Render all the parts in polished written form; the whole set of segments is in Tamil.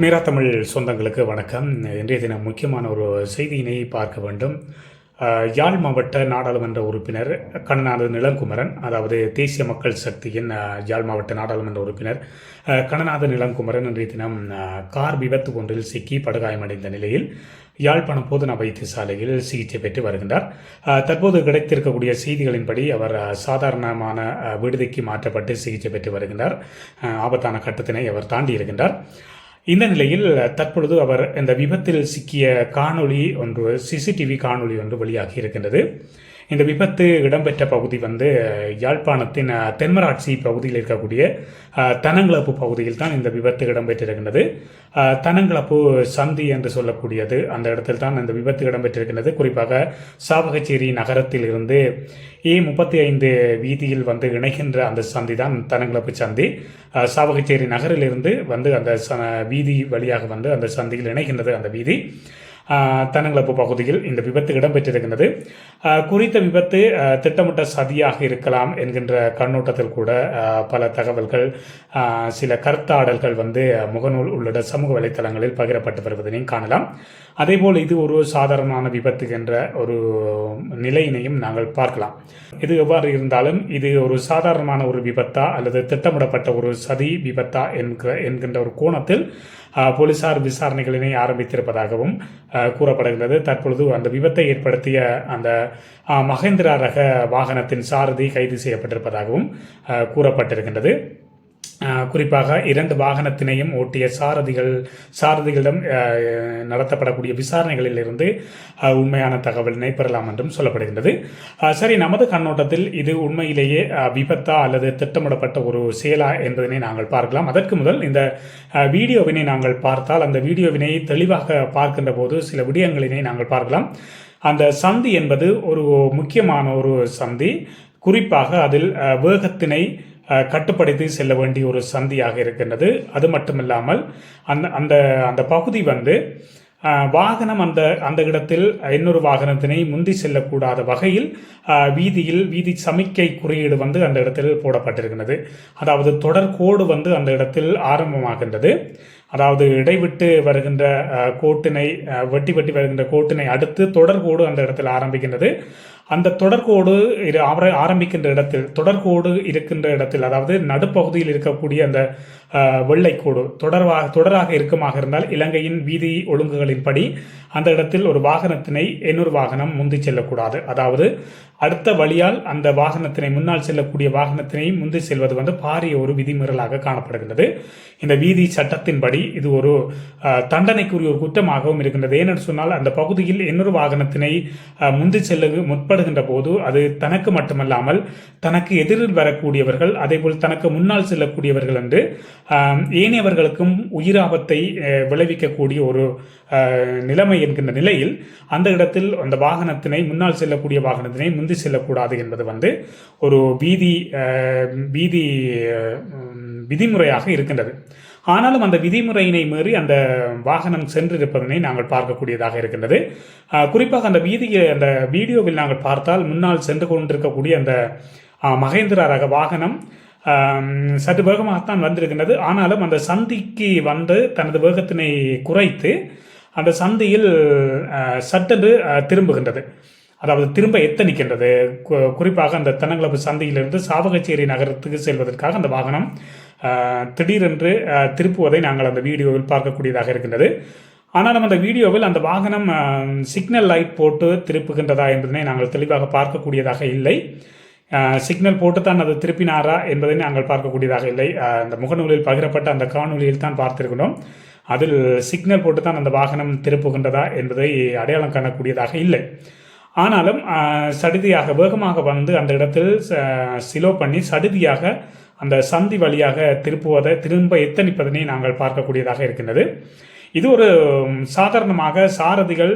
மீரா தமிழ் சொந்தங்களுக்கு வணக்கம். இன்றைய தினம் முக்கியமான ஒரு செய்தியினை பார்க்க வேண்டும். யாழ் மாவட்ட நாடாளுமன்ற உறுப்பினர் கண்ணநாதன் இளங்குமரன், அதாவது தேசிய மக்கள் சக்தியின் யாழ் மாவட்ட நாடாளுமன்ற உறுப்பினர் கண்ணநாதன் இளங்குமரன் இன்றைய தினம் கார் விபத்து ஒன்றில் சிக்கி படுகாயமடைந்த நிலையில் யாழ்ப்பாணம் போதனா வைத்தியசாலையில் சிகிச்சை பெற்று வருகின்றார். தற்போது கிடைத்திருக்கக்கூடிய செய்திகளின்படி அவர் சாதாரணமான விடுதிக்கு மாற்றப்பட்டு சிகிச்சை பெற்று வருகின்றார். ஆபத்தான கட்டத்தினை அவர் தாண்டி இருக்கின்றார். இந்த நிலையில் தற்பொழுது அவர் இந்த விபத்தில் சிக்கிய காணொளி ஒன்று, சிசிடிவி காணொளி ஒன்று வெளியாகி இருக்கின்றது. இந்த விபத்து இடம்பெற்ற பகுதி யாழ்ப்பாணத்தின் தென்மராட்சி பகுதியில் இருக்கக்கூடிய தனங்களப்பு பகுதியில் தான் இந்த விபத்து இடம்பெற்றிருக்கின்றது. தனங்களப்பு சந்தி என்று சொல்லக்கூடியது, அந்த இடத்தில் தான் இந்த விபத்து இடம்பெற்றிருக்கின்றது. குறிப்பாக சாவகச்சேரி நகரத்தில் இருந்து A35 வீதியில் இணைகின்ற அந்த சந்தி தான் தனங்களப்பு சந்தி. சாவகச்சேரி நகரிலிருந்து அந்த வீதி வழியாக அந்த சந்தியில் இணைகின்றது அந்த வீதி. தனங்களப்பு பகுதியில் இந்த விபத்து இடம்பெற்றிருக்கின்றது. குறித்த விபத்து திட்டமிட்ட சதியாக இருக்கலாம் என்கின்ற கண்ணோட்டத்தில் கூட பல தகவல்கள், சில கருத்தாடல்கள் முகநூல் உள்ளிட்ட சமூக வலைத்தளங்களில் பகிரப்பட்டு வருவதனையும் காணலாம். அதேபோல் இது ஒரு சாதாரணமான விபத்து என்ற ஒரு நிலையினையும் நாங்கள் பார்க்கலாம். இது எவ்வாறு இருந்தாலும் இது ஒரு சாதாரணமான ஒரு விபத்தா அல்லது திட்டமிடப்பட்ட ஒரு சதி விபத்தா என்கின்ற ஒரு கோணத்தில் போலீசார் விசாரணைகளினை ஆரம்பித்திருப்பதாகவும் கூறப்படுகிறது. தற்பொழுது அந்த விபத்தை ஏற்படுத்திய அந்த மகேந்திரா ரக வாகனத்தின் சாரதி கைது செய்யப்பட்டிருப்பதாகவும் கூறப்பட்டிருக்கின்றது. குறிப்பாக 2 வாகனத்தினையும் ஓட்டிய சாரதிகளிடம் நடத்தப்படக்கூடிய விசாரணைகளில் இருந்து உண்மையான தகவலினை பெறலாம் என்றும் சொல்லப்படுகின்றது. சரி, நமது கண்ணோட்டத்தில் இது உண்மையிலேயே விபத்தா அல்லது திட்டமிடப்பட்ட ஒரு செயலா என்பதனை நாங்கள் பார்க்கலாம். அதற்கு முதல் இந்த வீடியோவினை நாங்கள் பார்த்தால், அந்த வீடியோவினை தெளிவாக பார்க்கின்ற போது சில விடயங்களினை நாங்கள் பார்க்கலாம். அந்த சந்தி என்பது ஒரு முக்கியமான ஒரு சந்தி. குறிப்பாக அதில் வேகத்தினை கட்டுப்படுத்தி செல்ல வேண்டிய ஒரு சந்தியாக இருக்கின்றது. அது மட்டுமில்லாமல் அந்த பகுதி வாகனம் அந்த இடத்தில் இன்னொரு வாகனத்தினை முந்தி செல்லக்கூடாத வகையில் வீதி சமிக்கை குறியீடு அந்த இடத்தில் போடப்பட்டிருக்கிறது. அதாவது தொடர்கோடு அந்த இடத்தில் ஆரம்பமாகின்றது. அதாவது இடைவிட்டு வருகின்ற கோட்டினை வெட்டி வருகின்ற கோட்டினை அடுத்து தொடர்கோடு அந்த இடத்தில் ஆரம்பிக்கின்றது. அந்த தொடர்கோடு ஆரம்பிக்கின்ற இடத்தில், தொடர்கோடு இருக்கின்ற இடத்தில், அதாவது நடுப்பகுதியில் இருக்கக்கூடிய அந்த வெள்ளைக்கோடு தொடராக இருக்குமாக இருந்தால் இலங்கையின் வீதி ஒழுங்குகளின்படி அந்த இடத்தில் ஒரு வாகனத்தினை இன்னொரு வாகனம் முந்தி செல்லக்கூடாது. அதாவது அடுத்த வழியால் அந்த வாகனத்தினை, முன்னால் செல்லக்கூடிய வாகனத்தினை முந்தி செல்வது பாரிய ஒரு விதிமீறலாக காணப்படுகின்றது. இந்த வீதி சட்டத்தின்படி இது ஒரு தண்டனைக்குரிய ஒரு குற்றமாகவும் இருக்கின்றது. ஏனென்று சொன்னால், அந்த பகுதியில் இன்னொரு வாகனத்தினை முந்தி செல்ல முற்படுகின்ற போது அது தனக்கு மட்டுமல்லாமல் தனக்கு எதிரில் வரக்கூடியவர்கள், அதேபோல் தனக்கு முன்னால் செல்லக்கூடியவர்கள் என்று ஏனையவர்களுக்கும் உயிராபத்தை விளைவிக்கக்கூடிய ஒரு நிலைமை என்கின்ற நிலையில் அந்த இடத்தில் அந்த வாகனத்தினை, முன்னால் செல்லக்கூடிய வாகனத்தினை முந்தி செல்லக்கூடாது என்பது ஒரு வீதி விதிமுறையாக இருக்கின்றது. ஆனாலும் அந்த விதிமுறையினை மீறி அந்த வாகனம் சென்றிருப்பதனை நாங்கள் பார்க்கக்கூடியதாக இருக்கின்றது. குறிப்பாக அந்த வீடியோவில் நாங்கள் பார்த்தால், முன்னால் சென்று கொண்டிருக்கக்கூடிய அந்த மகேந்திரா ரக வாகனம் சற்று வேகமாகத்தான் வந்திருக்கின்றது. ஆனாலும் அந்த சந்திக்கு தனது வேகத்தினை குறைத்து அந்த சந்தியில் சட்டென்று திரும்புகின்றது. அதாவது திரும்ப எத்தனிக்கின்றது. குறிப்பாக அந்த தனங்களப்பு சந்தியிலிருந்து சாவகச்சேரி நகரத்துக்கு செல்வதற்காக அந்த வாகனம் திடீரென்று திருப்புவதை நாங்கள் அந்த வீடியோவில் பார்க்கக்கூடியதாக இருக்கின்றது. ஆனாலும் அந்த வீடியோவில் அந்த வாகனம் சிக்னல் லைட் போட்டு திருப்புகின்றதா என்பதனை நாங்கள் தெளிவாக பார்க்கக்கூடியதாக இல்லை. சிக்னல் போட்டு தான் அது திருப்பினாரா என்பதை நாங்கள் பார்க்கக்கூடியதாக இல்லை. அந்த முகநூலில் பகிரப்பட்ட அந்த காணொலியில் தான் பார்த்திருக்கிறோம். அதில் சிக்னல் போட்டு தான் அந்த வாகனம் திருப்புகின்றதா என்பதை அடையாளம் காணக்கூடியதாக இல்லை. ஆனாலும் சடுதியாக வேகமாக அந்த இடத்தில் சிலோ பண்ணி சடுதியாக அந்த சந்தி வழியாக திரும்ப எத்தனிப்பதனை நாங்கள் பார்க்கக்கூடியதாக இருக்கின்றது. இது ஒரு சாதாரணமாக சாரதிகள்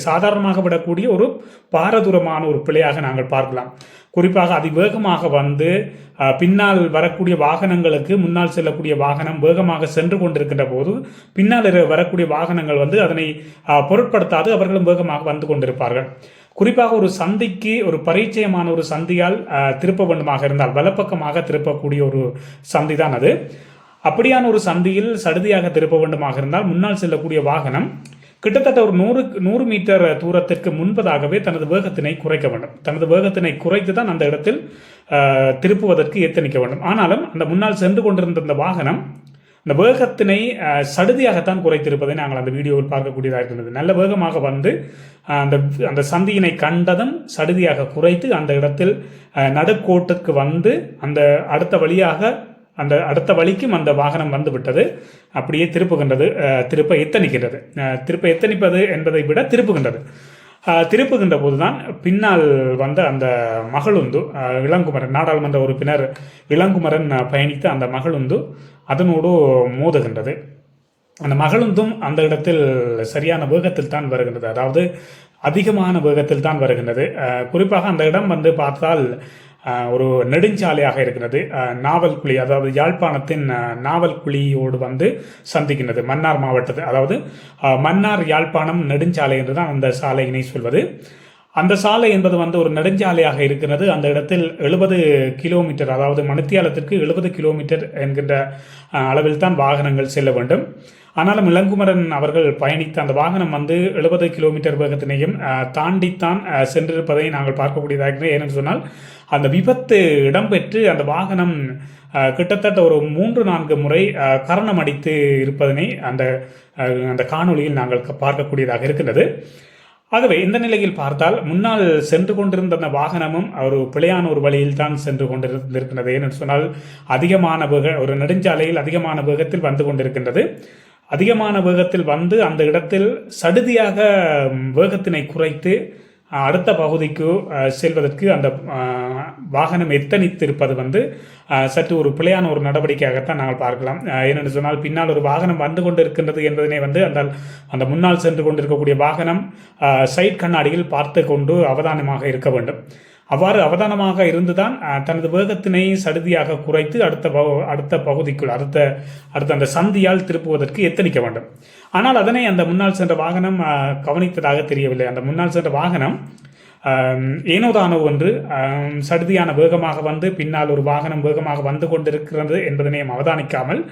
சாதாரணமாக விடக்கூடிய ஒரு பாரதூரமான ஒரு பிழையாக நாங்கள் பார்க்கலாம். குறிப்பாக அதிவேகமாக பின்னால் வரக்கூடிய வாகனங்களுக்கு, முன்னால் செல்லக்கூடிய வாகனம் வேகமாக சென்று கொண்டிருக்கின்ற போது பின்னால் வரக்கூடிய வாகனங்கள் அதனை பொருட்படுத்தாது அவர்களும் வேகமாக வந்து கொண்டிருப்பார்கள். குறிப்பாக ஒரு சந்திக்கு, ஒரு பரிச்சயமான ஒரு சந்தியால் திருப்ப வேண்டுமாக இருந்தால் வலப்பக்கமாக திருப்பக்கூடிய ஒரு சந்தி தான் அது. அப்படியான ஒரு சந்தியில் சடுதியாக திருப்ப வேண்டுமாக இருந்தால் முன்னால் செல்லக்கூடிய வாகனம் கிட்டத்தட்ட ஒரு 100 மீட்டர் தூரத்திற்கு முன்பதாகவே தனது வேகத்தினை குறைக்க வேண்டும். தனது வேகத்தினை குறைத்து தான் அந்த இடத்தில் திருப்புவதற்கு எத்தனிக்க வேண்டும். ஆனாலும் அந்த முன்னால் சென்று கொண்டிருந்த அந்த வாகனம் இந்த வேகத்தினை சடுதியாகத்தான் குறைத்திருப்பதை நாங்கள் அந்த வீடியோவில் பார்க்கக்கூடியதாக இருக்கின்றது. நல்ல வேகமாக வந்து அந்த சந்தியினை கண்டதும் சடுதியாக குறைத்து அந்த இடத்தில் நடுக்கோட்டுக்கு வந்து அந்த அடுத்த வழிக்கும் அந்த வாகனம் வந்து விட்டது. அப்படியே திருப்ப எத்தனிப்பது என்பதை விட திருப்புகின்ற போதுதான் பின்னால் வந்த அந்த மகளுந்து இளங்குமரன், நாடாளுமன்ற உறுப்பினர் இளங்குமரன் பயணித்த அந்த மகளுந்து அதனோடு மோதுகின்றது. அந்த மகளுந்தும் அந்த இடத்தில் சரியான வேகத்தில் தான் வருகின்றது, அதாவது அதிகமான வேகத்தில் தான் வருகின்றது. குறிப்பாக அந்த இடம் வந்து பார்த்தால் ஒரு நெடுஞ்சாலையாக இருக்கிறது. நாவல்குழி, அதாவது யாழ்ப்பாணத்தின் நாவல்குழியோடு வந்து சந்திக்கின்றது. மன்னார் மாவட்டத்தில், அதாவது மன்னார் யாழ்ப்பாணம் நெடுஞ்சாலை என்று தான் அந்த சாலையினை சொல்வது. அந்த சாலை என்பது வந்து ஒரு நெடுஞ்சாலையாக இருக்கிறது. அந்த இடத்தில் 70 கிலோமீட்டர், அதாவது மணித்தியாலத்திற்கு 70 கிலோமீட்டர் என்கின்ற அளவில் தான் வாகனங்கள் செல்ல வேண்டும். ஆனாலும் இளங்குமரன் அவர்கள் பயணித்த அந்த வாகனம் வந்து 70 கிலோமீட்டர் வேகத்தினையும் தாண்டித்தான் சென்றிருப்பதை நாங்கள் பார்க்கக்கூடியதாக இருக்கிறது. ஏனென்று சொன்னால் அந்த விபத்து இடம்பெற்று அந்த வாகனம் கிட்டத்தட்ட ஒரு 3-4 முறை கரணம் அடித்து இருப்பதனை அந்த காணொளியில் நாங்கள் பார்க்கக்கூடியதாக இருக்கின்றது. ஆகவே இந்த நிலையில் பார்த்தால் முன்னால் சென்று கொண்டிருந்த அந்த வாகனமும் ஒரு பிழையான ஒரு வழியில் தான் சென்று கொண்டிருக்கின்றது. ஏனென்று சொன்னால் ஒரு நெடுஞ்சாலையில் அதிகமான வேகத்தில் வந்து கொண்டிருக்கின்றது. அதிகமான வேகத்தில் வந்து அந்த இடத்தில் சடுதியாக வேகத்தினை குறைத்து அடுத்த பகுதிக்கு செல்வதற்கு அந்த வாகனம் எத்தனித்திருப்பது வந்து சற்று ஒரு பிழையான ஒரு நடவடிக்கையாகத்தான் நாங்கள் பார்க்கலாம். ஏனென்று சொன்னால் பின்னால் ஒரு வாகனம் வந்து கொண்டு இருக்கின்றது என்பதனை வந்து அந்த முன்னால் சென்று கொண்டிருக்கக்கூடிய வாகனம் சைட் கண்ணாடியில் பார்த்து கொண்டு அவதானமாக இருக்க வேண்டும். அவ்வாறு அவதானமாக இருந்துதான் தனது வேகத்தினை சடுதியாக குறைத்து அடுத்த பகுதிக்குள் அடுத்த அந்த சந்தியால் திருப்புவதற்கு எத்தனிக்க வேண்டும். ஆனால் அதனை அந்த முன்னால் சென்ற வாகனம் கவனித்ததாக தெரியவில்லை. அந்த முன்னால் சென்ற வாகனம் ஏனோதானோ ஒன்று சடுதியான வேகமாக வந்து பின்னால் ஒரு வாகனம் வேகமாக வந்து கொண்டிருக்கிறது என்பதனையும் அவதானிக்காமல்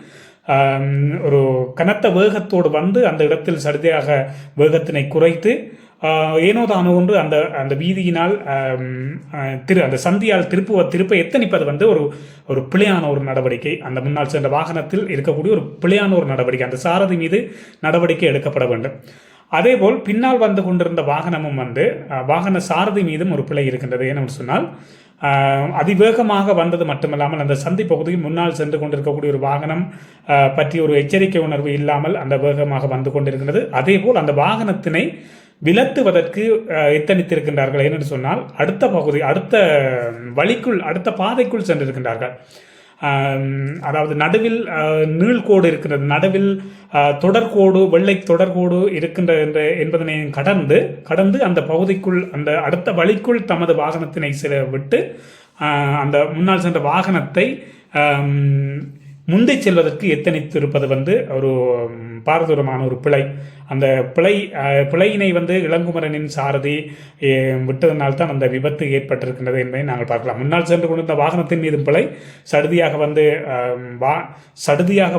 ஒரு கனத்த வேகத்தோடு வந்து அந்த இடத்தில் சடுதியாக வேகத்தினை குறைத்து ஏனோதானோ ஒன்று அந்த வீதியினால் அந்த சந்தியால் திருப்ப எத்தனிப்பது வந்து ஒரு பிழையான ஒரு நடவடிக்கை. அந்த முன்னால் சென்ற வாகனத்தில் இருக்கக்கூடிய ஒரு பிழையான ஒரு நடவடிக்கை. அந்த சாரதி மீது நடவடிக்கை எடுக்கப்பட வேண்டும். அதேபோல் பின்னால் வந்து கொண்டிருந்த வாகனமும் வந்து வாகன சாரதி மீதும் ஒரு பிழை இருக்கின்றது. ஏன்னு சொன்னால் அதிவேகமாக வந்தது மட்டுமல்லாமல் அந்த சந்தி பகுதியில் முன்னால் சென்று கொண்டிருக்கக்கூடிய ஒரு வாகனம் பற்றி ஒரு எச்சரிக்கை உணர்வு இல்லாமல் அந்த வேகமாக வந்து கொண்டிருக்கிறது. அதேபோல் அந்த வாகனத்தினை விலத்துவதற்கு எத்தனித்திருக்கின்றார்கள். ஏனென்று சொன்னால் அடுத்த பாதைக்குள் சென்றிருக்கின்றார்கள். அதாவது நடுவில் நீள்கோடு இருக்கிறது, நடுவில் தொடர்கோடு, வெள்ளை தொடர்கோடு இருக்கின்ற என்பதனை கடந்து அந்த பகுதிக்குள், அந்த அடுத்த வழிக்குள் தமது வாகனத்தினை விட்டு அந்த முன்னால் சென்ற வாகனத்தை முந்தி செல்வதற்கு எத்தனித்திருப்பது வந்து ஒரு பாரதூரமான ஒரு பிழை. அந்த பிழையினை வந்து இளங்குமரனின் சாரதி விட்டதனால்தான் அந்த விபத்து ஏற்பட்டிருக்கின்றது என்பதை நாங்கள் பார்க்கலாம். முன்னால் சென்று கொண்டிருந்த வாகனத்தின் மீதும் பிழை, சடுதியாக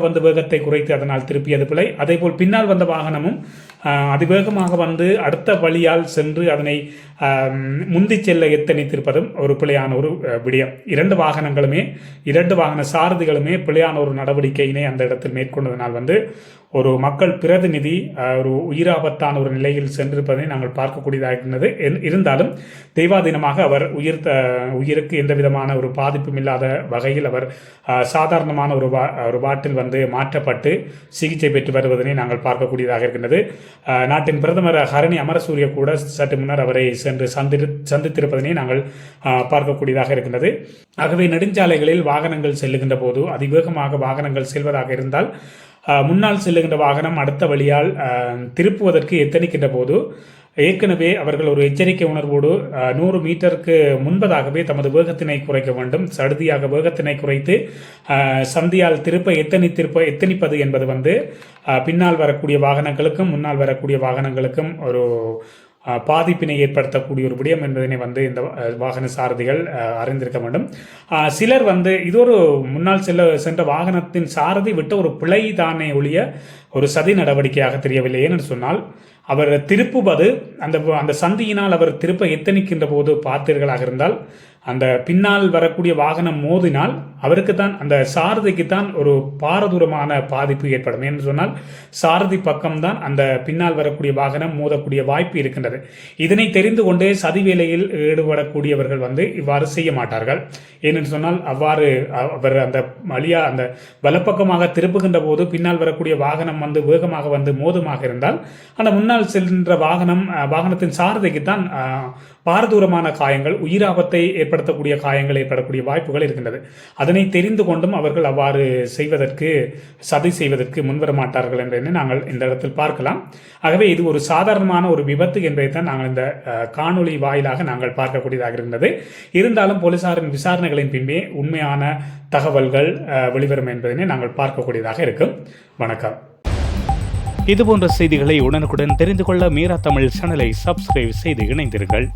வந்து வேகத்தை குறைத்து அதனால் திருப்பியது பிழை. அதேபோல் பின்னால் வந்த வாகனமும் அதிவேகமாக வந்து அடுத்த வழியால் சென்று அதனை முந்தி செல்ல எத்தனித்திருப்பதும் ஒரு பிழையான ஒரு விடயம். இரண்டு வாகன சாரதிகளுமே பிழையான ஒரு நடவடிக்கையினை அந்த இடத்தில் மேற்கொண்டதனால் வந்து ஒரு மக்கள் பிரதிநிதி ஒரு உயிராபத்தான ஒரு நிலையில் சென்றிருப்பதை நாங்கள் பார்க்கக்கூடியதாக இருந்தது. இருந்தாலும் தெய்வாதீனமாக அவர் உயிருக்கு எந்த விதமான ஒரு பாதிப்பும் இல்லாத வகையில் அவர் சாதாரணமான ஒரு வாட்டில் வந்து மாற்றப்பட்டு சிகிச்சை பெற்று வருவதனை நாங்கள் பார்க்கக்கூடியதாக இருக்கின்றது. நாட்டின் பிரதமர் ஹரணி அமரசூரிய கூட சற்று முன்னர் அவரை சென்று சந்தித்திருப்பதனை நாங்கள் பார்க்கக்கூடியதாக இருக்கின்றது. ஆகவே நெடுஞ்சாலைகளில் வாகனங்கள் செல்லுகின்ற போது அதிவேகமாக வாகனங்கள் செல்வதாக இருந்தால் முன்னால் செல்லுகின்ற வாகனம் அடுத்த வழியால் திருப்புவதற்கு எத்தனிக்கின்ற போது ஏற்கனவே அவர்கள் ஒரு எச்சரிக்கை உணர்வோடு 100 மீட்டருக்கு முன்பதாகவே தமது வேகத்தினை குறைக்க வேண்டும். சடுதியாக வேகத்தினை குறைத்து சந்தியால் எத்தனிப்பது என்பது வந்து பின்னால் வரக்கூடிய வாகனங்களுக்கும் முன்னால் வரக்கூடிய வாகனங்களுக்கும் பாதிப்பினை ஏற்படுத்தக்கூடிய ஒரு விடயம் என்பதனை வந்து இந்த வாகன சாரதிகள் அறிந்திருக்க வேண்டும். சிலர் வந்து இது ஒரு முன்னால் சென்ற வாகனத்தின் சாரதி விட்ட ஒரு பிழை தானே ஒழிய ஒரு சதி நடவடிக்கையாக தெரியவில்லை. ஏன்னு சொன்னால் அவர் திருப்புவது அந்த சந்தியினால் அவர் திருப்ப எத்தனிக்கின்ற போது பார்த்தீர்களாக இருந்தால் அந்த பின்னால் வரக்கூடிய வாகனம் மோதினால் அவருக்கு தான் அந்த சாரதிக்கு தான் ஒரு பாரதூரமான பாதிப்பு ஏற்படும். என்று சொன்னால் சாரதி பக்கம்தான் அந்த பின்னால் வரக்கூடிய வாகனம் மோதக்கூடிய வாய்ப்பு இருக்கின்றது. இதனை தெரிந்து கொண்டே சதி வேலையில் ஈடுபடக்கூடியவர்கள் வந்து இவ்வாறு செய்ய மாட்டார்கள். ஏனென்று சொன்னால் அவ்வாறு அவர் அந்த வழியா அந்த வலப்பக்கமாக திருப்புகின்ற போது பின்னால் வரக்கூடிய வாகனம் வந்து வேகமாக வந்து மோதுமாக இருந்தால் அந்த முன்னால் சென்ற வாகனத்தின் சாரதிக்கு தான் பாரதூரமான காயங்கள், உயிராபத்தை ஏற்படுத்தக்கூடிய காயங்கள் ஏற்படக்கூடிய வாய்ப்புகள் இருக்கின்றது. அதனை தெரிந்து கொண்டும் அவர்கள் அவ்வாறு சதி செய்வதற்கு முன்வர மாட்டார்கள் என்பதை நாங்கள் இந்த இடத்தில் பார்க்கலாம். ஆகவே இது ஒரு சாதாரணமான ஒரு விபத்து என்பதை தான் நாங்கள் இந்த காணொளி வாயிலாக நாங்கள் பார்க்கக்கூடியதாக இருந்தது. இருந்தாலும் போலீசாரின் விசாரணைகளின் பின்பே உண்மையான தகவல்கள் வெளிவரும் என்பதனை நாங்கள் பார்க்கக்கூடியதாக இருக்கும். வணக்கம். இதுபோன்ற செய்திகளை உடனுக்குடன் தெரிந்து கொள்ள மீரா தமிழ் சேனலை சப்ஸ்கிரைப் செய்து இணைந்தீர்கள்.